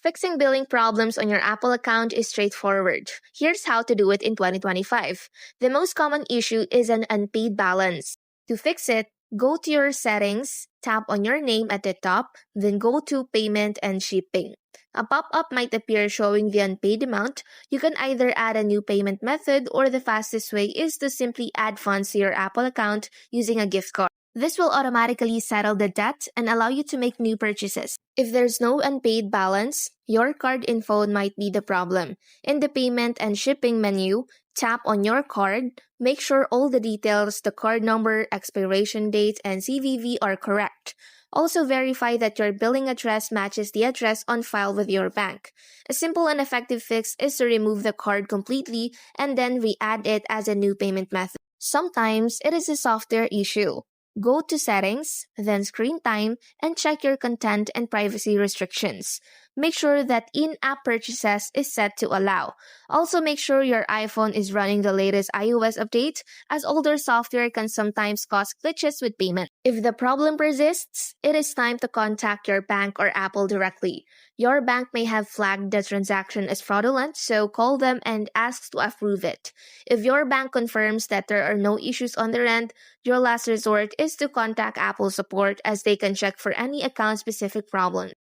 Fixing billing problems on your Apple account is straightforward. Here's how to do it in 2025. The most common issue is an unpaid balance. To fix it, go to your settings, tap on your name at the top, then go to Payment and Shipping. A pop-up might appear showing the unpaid amount. You can either add a new payment method, or the fastest way is to simply add funds to your Apple account using a gift card. This will automatically settle the debt and allow you to make new purchases. If there's no unpaid balance, your card info might be the problem. In the Payment and Shipping menu, tap on your card. Make sure all the details, the card number, expiration date, and CVV are correct. Also verify that your billing address matches the address on file with your bank. A simple and effective fix is to remove the card completely and then re-add it as a new payment method. Sometimes it is a software issue. Go to Settings, then Screen Time, and check your content and privacy restrictions. Make sure that in-app purchases is set to allow. Also, make sure your iPhone is running the latest iOS update, as older software can sometimes cause glitches with payment. If the problem persists, it is time to contact your bank or Apple directly. Your bank may have flagged the transaction as fraudulent, so call them and ask to approve it. If your bank confirms that there are no issues on their end, your last resort is to contact Apple support, as they can check for any account-specific problem.